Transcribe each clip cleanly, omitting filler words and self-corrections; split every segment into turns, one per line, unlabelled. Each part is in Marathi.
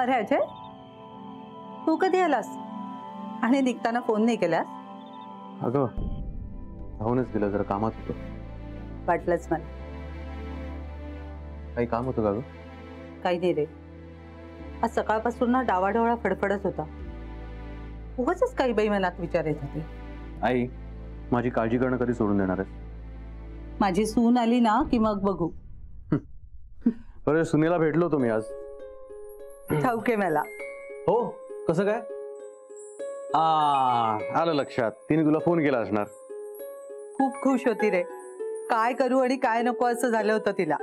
अरे अजय, तू कधी आलास आणि निघताना फोन नाही केलास?
अगं धावूनच गेलं, जरा कामात होतं.
वाटलंच मला.
काही काम होतं का गं?
काही नाही रे, आज सकाळपासून ना डावाडोळा फडफडत होता. उगाचच काही बाई मनात विचार येत होते.
आई, माझी काळजी करणं कधी सोडून देणार आहेस?
माझी सून आली ना की मग बघू.
बरं, सुनेला भेटलो तुम्ही आज.
ठाऊक आहे मला.
हो, कसं काय? आलं लक्षात, तिने तुला फोन केला असणार.
खूप खुश होती रे. काय करू आणि काय नको असं झालं होतं तिला.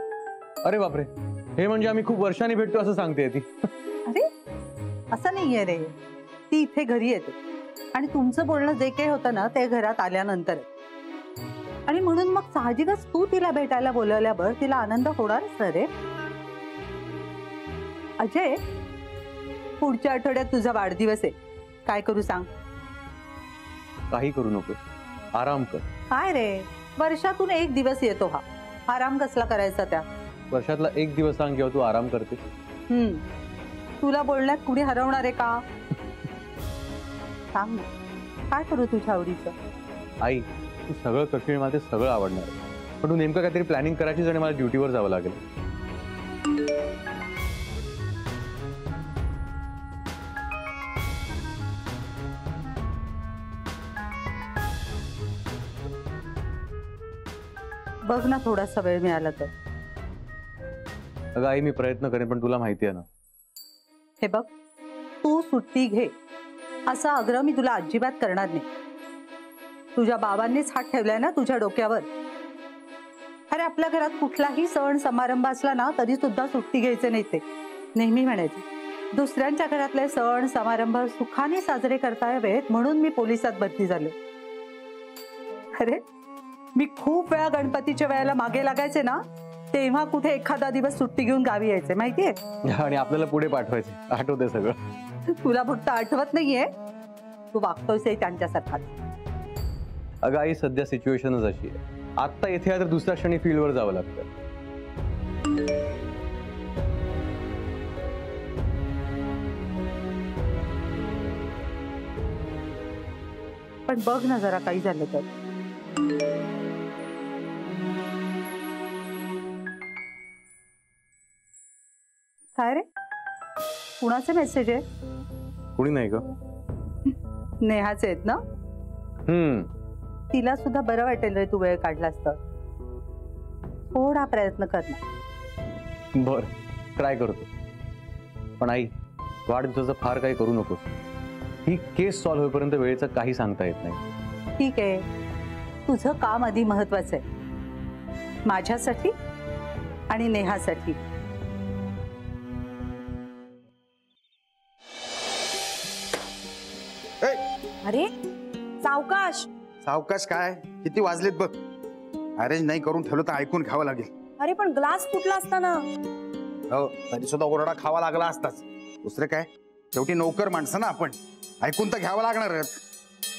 अरे बापरे, हे म्हणजे आम्ही खूप वर्षांनी भेटतो असं सांगते ती.
अरे असं नाहीये रे, ती इथे घरी येते आणि तुमचं बोलणं जे काही होतं ना ते घरात आल्यानंतर, आणि म्हणून मग साहजिकच तू तिला भेटायला बोलवल्यावर तिला आनंद होणारच ना रे. अजय, पुढच्या आठवड्यात तुझा वाढदिवस आहे. काय करू सांग?
काही करू नको, आराम कर.
काय रे, वर्षातून एक दिवस येतो हा, आराम कसला करायचा त्या?
वर्षातला एक दिवस सांग जेव्हा तू आराम करते.
तुला बोलण्यात कुणी हरवणार आहे का? सांग, काय करू तुझ्या आवडीचं?
आई, तू सगळं करशील, मला ते सगळं आवडणार आहे, पण तू नेमकं काहीतरी प्लॅनिंग करायचीच आणि मला ड्युटीवर जावं लागेल.
बघ ना, थोडासा वेळ मिळाला तर.
अगं आई, मी प्रयत्न करेन, पण तुला माहिती आहे ना.
हे बघ, तू सुट्टी घे असा आग्रह मी तुला अजिबात करणार नाही. तुझ्या बाबांनीच हात ठेवलाय ना तुझ्या डोक्यावर. अरे आपल्या घरात कुठलाही सण समारंभ असला ना तरी सुद्धा सुट्टी घ्यायचे नाही. ते नेहमी म्हणायचे दुसऱ्यांच्या घरातले सण समारंभ सुखाने साजरे करता यावेत म्हणून मी पोलिसात भरती झाले. अरे मी खूप वेळा गणपतीच्या वेळेला मागे लागायचे ना, तेव्हा कुठे एखादा दिवस सुट्टी घेऊन गावी यायचे माहितीये, आणि
आपल्याला पुढे पाठवायचे. आठवते सगळं.
तुला फक्त आठवत नाहीये, तू वागतोयस त्यांच्यासारखाच.
अगं आई, सध्या सिच्युएशनच अशी आहे. आता इथे आहे तर दुसऱ्या क्षणी फील्डवर जावं लागतं.
पण बघ ना जरा काही झालं तर. काय रे, कुणाचे मेसेज आहे?
कुणी नाही ग.
नेहाचे आहेत ना? तिला सुद्धा बरं वाटेल रे तू वेळ काढलास तर. थोडा प्रयत्न कर ना.
बर, ट्राय करतो. पण आई, वाढदिवसाचं फार काही करू नकोस. ही केस सॉल्व्ह होईपर्यंत वेळेचं काही सांगता येत नाही.
ठीक आहे, तुझं काम आधी महत्वाचं आहे, माझ्यासाठी आणि नेहासाठी.
अरे सावकाश.
सावकाश काय, किती वाजलेत बघ. अरेंज नाही करून ठेवलं तर ऐकून घ्यावं लागेल.
अरे पण ग्लास फुटला असता ना.
हो, तरी सुद्धा ओरडा खावा लागला असताच. दुसरं काय, शेवटी नोकर माणसं ना आपण, ऐकून तर घ्यावं लागणारच.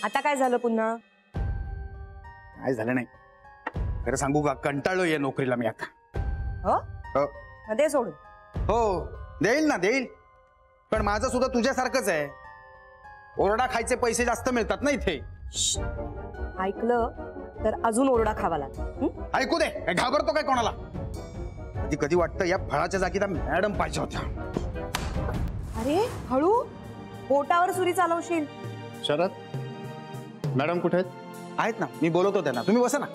आता काय झालं पुन्हा?
काय झालं नाही, खरं सांगू का, कंटाळलो या नोकरीला मी आता.
हो
हो
मध्ये सोडून.
हो देईल ना, देईल, पण माझं सुद्धा तुझ्यासारखंच आहे. ओरडा खायचे पैसे जास्त मिळतात ना इथे.
ऐकलं तर अजून ओरडा खावा लागला.
ऐकू दे, काय घाबरतो काय कोणाला? कधी कधी वाटतं या फळाच्या जागी मॅडम पाहिजे होत्या.
अरे हळू, बोटावर सुरी चालवशील.
शरद मॅडम कुठे आहेत? ना, मी बोलवतो त्यांना, तुम्ही बसा ना.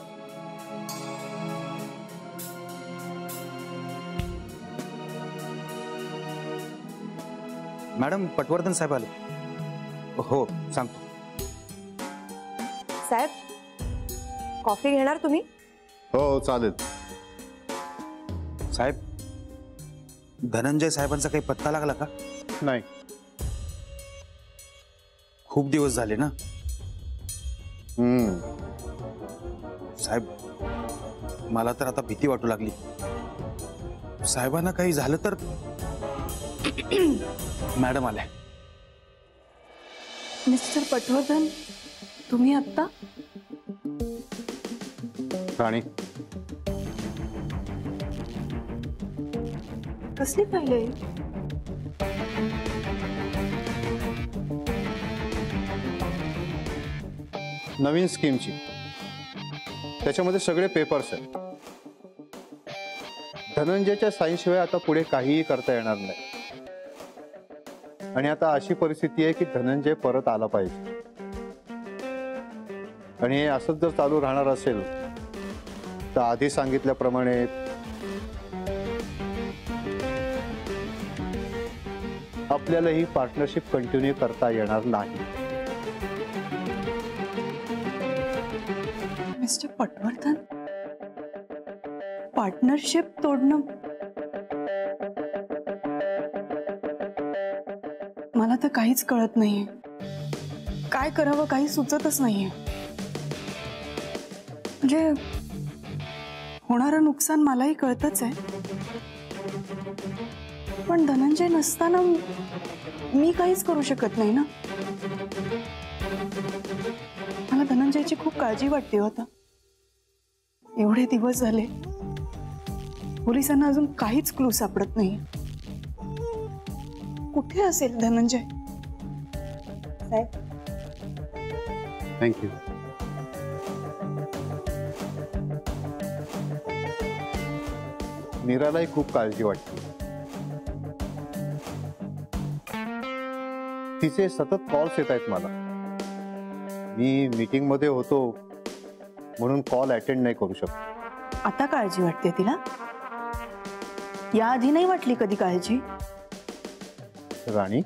मॅडम, पटवर्धन साहेब आले. हो सांगतो.
साहेब, कॉफी घेणार तुम्ही?
हो चालेल.
साहेब, धनंजय साहेबांचा काही पत्ता लागला का?
नाही.
खूप दिवस झाले ना. साहेब, मला तर आता भीती वाटू लागली. साहेबांना काही झालं तर. मॅडम आल्या.
मिस्टर पटवर्धन, तुम्ही आत्ता?
राणी,
कसली पाहिले?
नवीन स्कीमची. त्याच्यामध्ये सगळे पेपर्स आहेत. धनंजयच्या साईनशिवाय आता पुढे काहीही करता येणार नाही. आणि आता अशी परिस्थिती आहे की धनंजय परत आला पाहिजे. आणि हे असंच जर चालू राहणार असेल तर आधी सांगितल्याप्रमाणे आपल्याला ही पार्टनरशिप कंटिन्यू करता येणार नाही.
मिस्टर पटवर्धन, पार्टनरशिप तोडणं मला तर काहीच कळत नाहीये. काय करावं काही सुचतच नाहीये. म्हणजे होणारं नुकसान मलाही कळतच आहे, पण धनंजय नसताना मी काहीच करू शकत नाही ना. मला धनंजयची खूप काळजी वाटते होता. एवढे दिवस झाले पोलिसांना अजून काहीच क्लू सापडत नाही. कुठे असेल धनंजय?
थँक्यू. मीरालाही खूप काळजी वाटते. तिचे सतत कॉल्स येत आहेत मला. मी मीटिंग मध्ये होतो म्हणून कॉल अटेंड नाही करू शकतो.
आता काळजी वाटते तिला? याआधी नाही वाटली कधी काळजी?
राणी,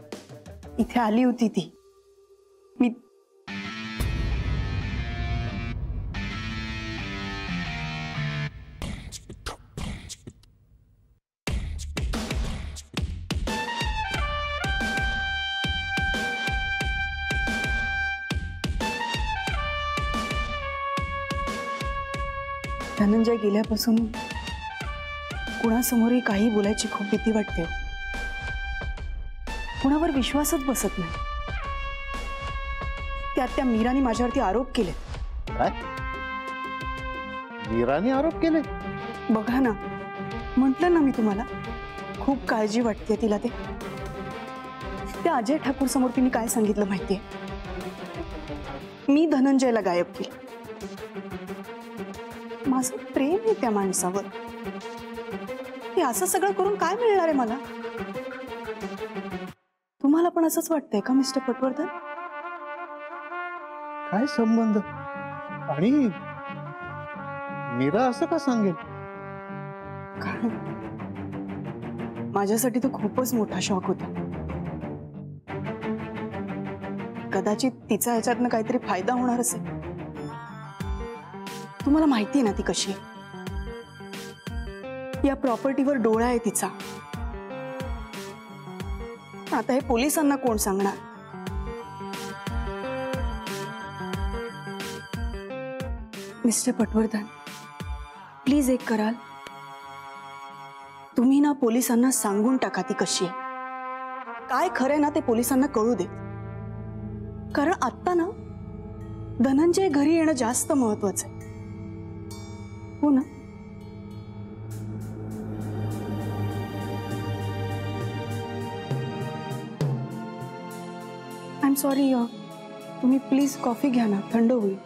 इथे आली होती ती. मी धनंजय गेल्यापासून कुणासमोरही काही बोलायची खूप भीती वाटते. कुणावर विश्वासच बसत नाही. त्यात त्या मीराने माझ्यावरती आरोप केले.
काय? मीराने आरोप केले?
बघा ना, म्हटलं ना मी तुम्हाला, खूप काळजी वाटते तिला. त्या अजय ठाकूर समोर तिने काय सांगितलं माहितीये? मी धनंजयला गायब केलं. माझं प्रेम आहे त्या माणसावर. हे असं सगळं करून काय मिळणार आहे मला? तुम्हाला पण असंच वाटतंय का मिस्टर पटवर्धन?
काय संबंध? आणि मीरा असं का सांगेल?
काय? माझ्यासाठी तो खूपच मोठा शॉक होता. कदाचित तिचा ह्याच्यातनं काहीतरी फायदा होणार असेल. तुम्हाला माहिती आहे ना ती कशी आहे. या प्रॉपर्टीवर डोळा आहे तिचा. आता हे पोलिसांना कोण सांगणार? मिस्टर पटवर्धन, प्लीज एक कराल? तुम्ही ना पोलिसांना सांगून टाका ती कशी आहे. काय खरंय ना ते पोलिसांना कळू दे. कारण आता ना धनंजय घरी येणं जास्त महत्वाचं आहे. हो ना? I am sorry. तुम्ही प्लीज कॉफी घ्या ना, थंड होईल.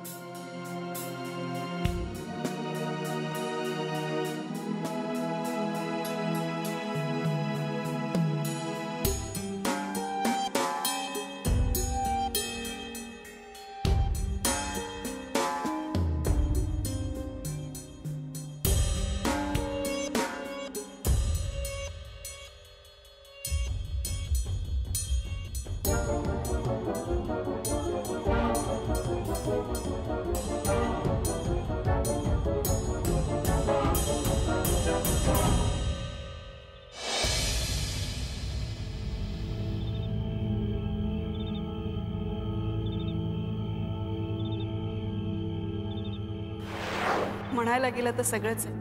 म्हणायला गेलं तर सगळंच आहे.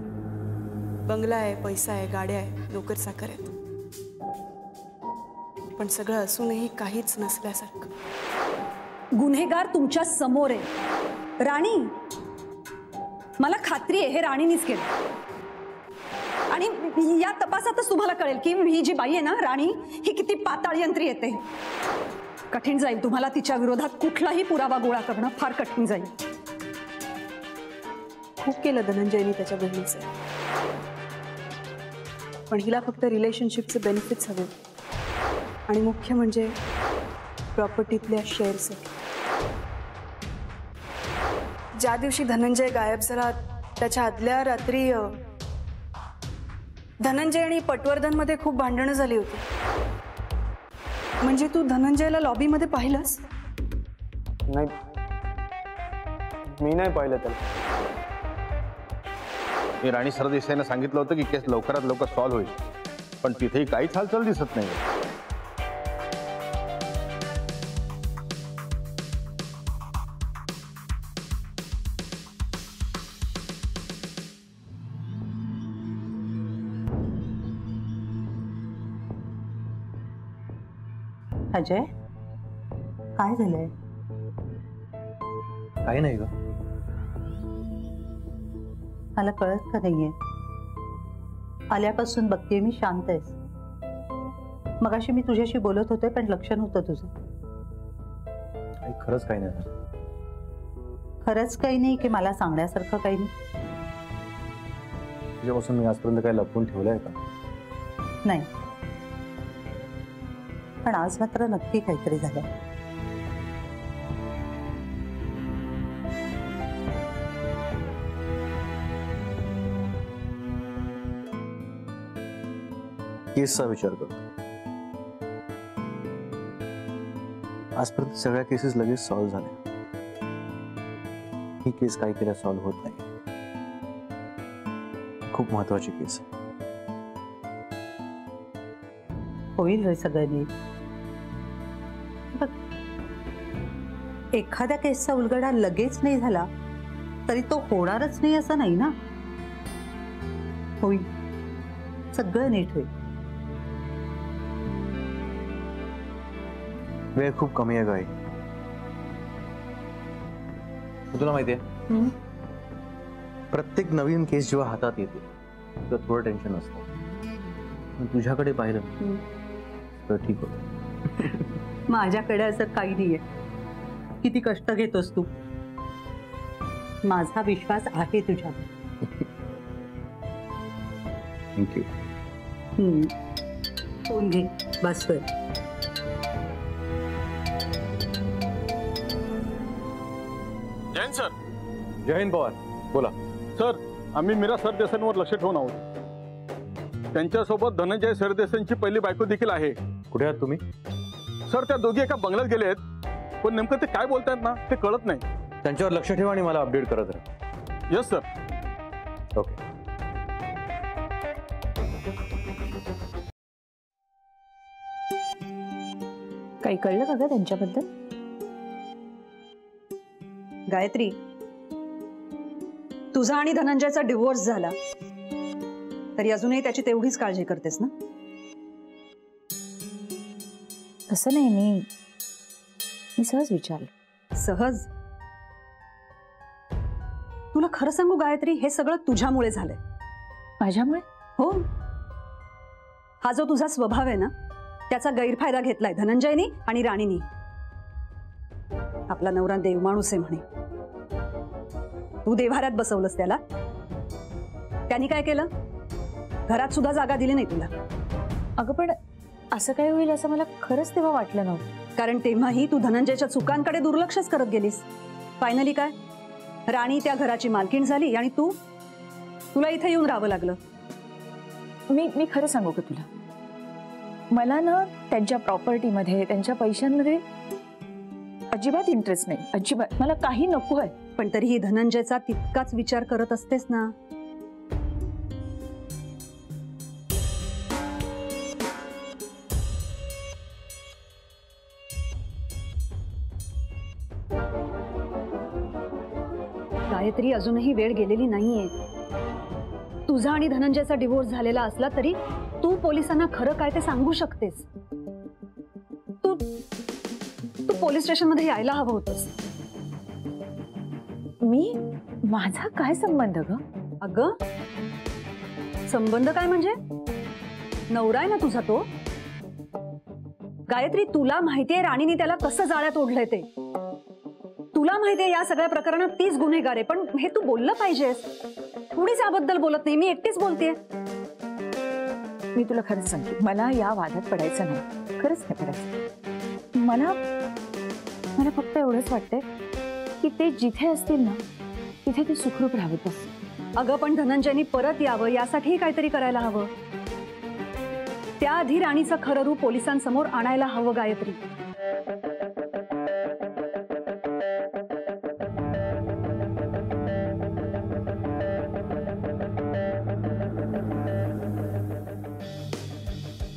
बंगला आहे, पैसा आहे, गाड्या आहे, नोकर चाकर आहेत. पण सगळं असूनही काहीच नसल्यासारखं.
गुन्हेगार तुमच्या समोर आहे राणी. मला खात्री आहे हे राणीनीच केलं. आणि या तपासातच तुम्हाला कळेल की ही जी बाई आहे ना राणी, ही किती पाताळ यंत्री येते. कठीण जाईल तुम्हाला तिच्या विरोधात कुठलाही पुरावा गोळा करणं फार कठीण जाईल.
खूप केलं धनंजयनी त्याच्या बहिणीचे, पण हिला फक्त रिलेशनशिपचे बेनिफिट्स हवे आणि मुख्य म्हणजे प्रॉपर्टीतल्या शेअरसाठी. ज्या दिवशी धनंजय गायब झाला त्याच्या आदल्या रात्री धनंजय आणि पटवर्धन मध्ये खूप भांडणं झाली होती. म्हणजे तू धनंजयला लॉबीमध्ये पाहिलंस?
नाही, मी नाही पाहिलं त्याला.
मी राणी सरदेसाईंना सांगितलं होतं की केस लवकरात लवकर सॉल्व्ह होईल, पण तिथेही काहीच हालचाल दिसत नाही.
अजय, काय झालंय?
काही नाही ग.
मला कळत का नाहीये? आल्यापासून बघते मी शांत आहेस. मगाशी मी तुझ्याशी बोलत होते पण लक्ष नव्हतं तुझं.
खरंच काही नाही.
खरंच काही नाही की मला सांगण्यासारखं काही नाही?
तुझ्यापासून मी आजपर्यंत काही लपवून ठेवलंय का?
नाही, पण आज मात्र नक्की काहीतरी झालं.
केसचा विचार करतो. आजपर्यंत सगळ्या केसेस लगेच सॉल्व्ह झाल्या. ही केस काही केल्या सॉल्व्ह होत नाही. खूप महत्वाची केस आहे.
होईल रे सगळं नीट. बघ, एखाद्या केसचा उलगडा लगेच नाही झाला तरी तो होणारच नाही असं नाही ना. होईल, सगळं नीट होईल.
वेळ खूप कमी आहे गाई. तुला माहितीये, प्रत्येक नवीन केस जेव्हा हातात येते तर थोडं टेन्शन असतं. पण तुझ्याकडे पाहिलं तर ठीक होतं.
माझ्याकडे असं काही नाहीये. किती कष्ट घेतोस तू. माझा विश्वास आहे तुझ्यावर.
थँक्यू.
फोन घे, बस कर.
जैन सर.
जय हिंद पवार, बोला.
सर, आम्ही मीरा सरदेसाईंवर लक्ष ठेवून आहोत. त्यांच्यासोबत धनंजय सरदेसाईंची पहिली बायको देखील आहे.
कुठे आहात तुम्ही?
सर, त्या दोघी एका बंगल्यात गेले आहेत, पण नेमकं ते काय बोलतायत ना ते कळत नाही.
त्यांच्यावर लक्ष ठेवा आणि मला अपडेट करत राहा.
Yes sir.
ओके.
काही कळलं का ग त्यांच्याबद्दल?
गायत्री, तुझा आणि धनंजयचा डिवोर्स झाला तरी अजूनही त्याची तेवढीच काळजी करतेस ना?
तसं नाही, मी सहज विचारलं.
सहज? तुला खरं सांगू गायत्री, हे सगळं तुझ्यामुळे झालंय.
माझ्यामुळे?
हो. हा जो तुझा स्वभाव आहे ना त्याचा गैरफायदा घेतलाय धनंजयनी आणि राणीनी. आपला नवरा देव माणूस आहे म्हणे. तू देव्हाऱ्यात बसवलंस त्याला. त्यांनी काय केलं? घरात सुद्धा जागा दिली नाही तुला.
अगं पण असं काय होईल असं मला खरंच तेव्हा वाटलं नव्हतं.
कारण तेव्हाही तू धनंजयच्या चुकांकडे दुर्लक्षच करत गेलीस. फायनली काय, राणी त्या घराची मालकीण झाली आणि तुला इथे येऊन राहावं लागलं.
मी खरं सांगू का तुला, मला ना त्यांच्या प्रॉपर्टीमध्ये, त्यांच्या पैशांमध्ये अजिबात इंटरेस्ट नाही. अजिबात. मला काही नको आहे.
पण तरीही धनंजयचा तितकाच विचार करत असतेस ना. गायत्री, अजूनही वेळ गेलेली नाहीये. तुझा आणि धनंजयचा डिवोर्स झालेला असला तरी तू पोलिसांना खरं काय ते सांगू शकतेस. तू पोलीस स्टेशन मध्ये यायला हवं होतंस.
माझा काय संबंध ग?
अगं, संबंध काय म्हणजे? नवरा आहे ना तुझा तो. गायत्री, तुला माहितीये राणीने त्याला कसं जाळ्यात ओढलंय ते. तुला माहितीये या सगळ्या प्रकरणात तीच गुन्हेगार आहे, पण हे तू बोललं पाहिजेस. कुणीच याबद्दल बोलत नाही, मी एकटीच बोलतेय.
मी तुला खरंच सांगते, मला या वादात पडायचं नाही, खरंच नाही पडायचं. मला फक्त एवढंच वाटतंय की ते जिथे असतील ना तिथे ते सुखरूप राहावेत बस.
अगं पण धनंजयनी परत यावं यासाठी काहीतरी करायला हवं. त्याआधी राणीचं खरं रूप पोलिसांसमोर आणायला हवं गायत्री.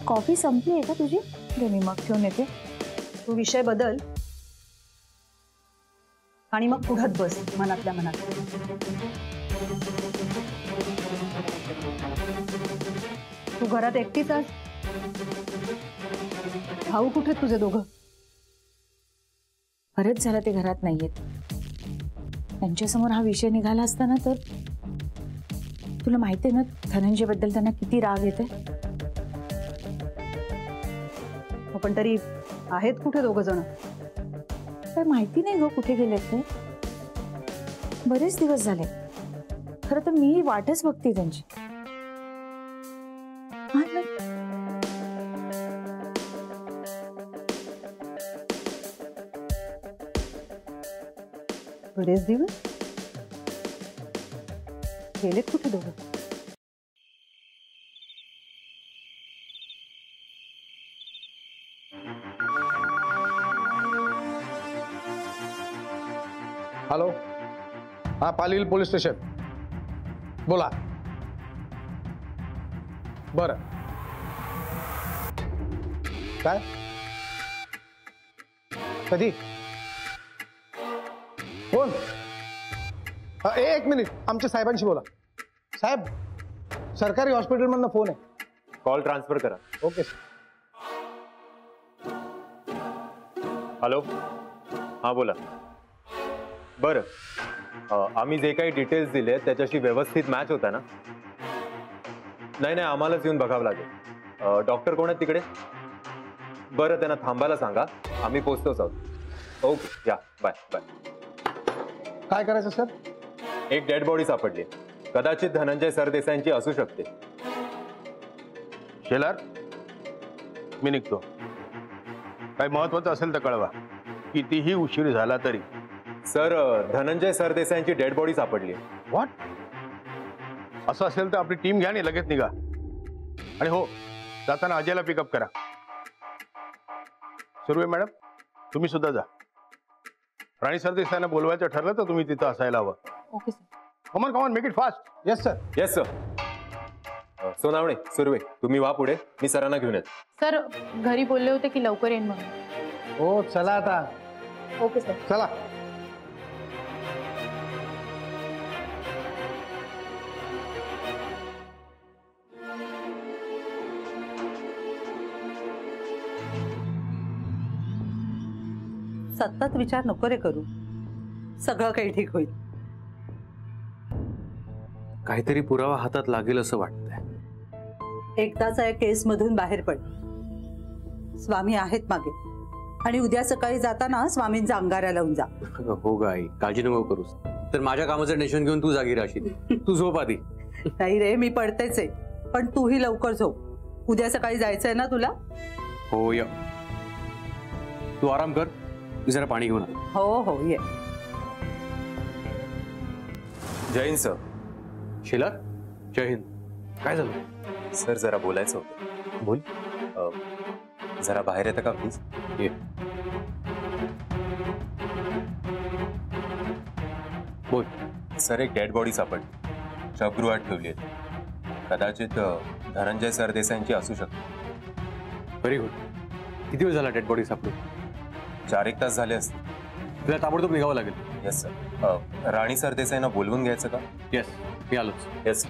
कॉफी संपली आहे का तुझी? मी मग ठेवून येते.
तू विषय बदल आणि मग पुढत बस मनातल्या मनात. तू घरात एकटीच आहेस? भाऊ कुठे तुझे दोघं?
बरेच झालं ते घरात नाहीयेत. त्यांच्यासमोर हा विषय निघाला असता ना तर तुला माहितीये ना धनंजय बद्दल त्यांना किती राग येते.
पण तरी आहेत कुठे दोघ जण?
काय माहिती नाही ग कुठे गेलेत ते. बरेच दिवस झाले. खरं तर मी वाटच बघते त्यांची.
बरेच दिवस गेलेत कुठे दोघं?
हॅलो, हा पालील पोलीस स्टेशन. बोला. बरं, काय कधी फोन? एक मिनिट, आमच्या साहेबांशी बोला. साहेब, सरकारी हॉस्पिटलमधनं फोन आहे.
कॉल ट्रान्सफर करा.
ओके.
हॅलो, हां बोला. बरं, आम्ही जे काही डिटेल्स दिले त्याच्याशी व्यवस्थित मॅच होता ना? नाही, आम्हालाच येऊन बघावं लागेल. डॉक्टर कोण आहेत तिकडे? बरं, त्यांना थांबायला सांगा, आम्ही पोहोचतोच आहोत. ओके, या, बाय बाय.
काय करायचं सर?
एक डेड बॉडी सापडली, कदाचित धनंजय सरदेसाईंची असू शकते.
शेलार, मी निघतो. काही महत्वाचं असेल तर कळवा. कितीही उशीर झाला तरी.
सर, धनंजय सरदेसाईंची डेड बॉडी सापडली.
व्हॉट? असं असेल तर आपली टीम घ्या आणि लगेच निघा. आणि हो, जाताना अजयला पिकअप करा. सुर्वे मॅडम, तुम्ही सुद्धा जा. राणी सरदेसाईंना बोलवायचं ठरलं तर तुम्ही तिथं असायला हवं.
Okay sir.
Come on come on, make it fast.
Yes sir.
Yes sir. Sonawane, Surve, तुम्ही वा पुढे, मी सरांना घेऊन येतो.
सर, घरी बोलले होते की लवकर येईन म्हणून.
हो, चला आता.
Okay sir.
चला.
सतत विचार नको रे करू, सगळं काही ठीक होईल.
काहीतरी पुरावा हातात लागेल असं वाटतंय.
एकदाच या केस मधून बाहेर पड. स्वामी आहेत मागे, आणि उद्या सकाळी जाताना स्वामींचा अंगारा लावून जा.
हो ग आई, काळजी नको करूस. तर माझ्या कामाचं टेन्शन घेऊन तू जागी राहशील. तू झोप आधी.
नाही रे, मी पडतेच आहे, पण तूही लवकर झोप. उद्या सकाळी जायचंय ना तुला?
हो, या. तू आराम कर, मी जरा पाणी घेऊन.
हो हो, ये.
जय हिंद सर. शेलार, जय हिंद. काय झालं सर? जरा बोलायचं होतं. बोल. जरा बाहेर येतं का प्लीज? ये. बोल. सर, एक डेड बॉडी सापडली, शवगृहात ठेवली आहे. कदाचित धनंजय सरदेसाईंची असू शकते. Very good. किती दिवस झाला डेड बॉडी सापडून? 4-1 तास झाले असते. तुला ताबडतोब निघावं लागेल. Yes sir. राणी सरदेसाईंना बोलवून घ्यायचं का? येस, मी आलोच. येस.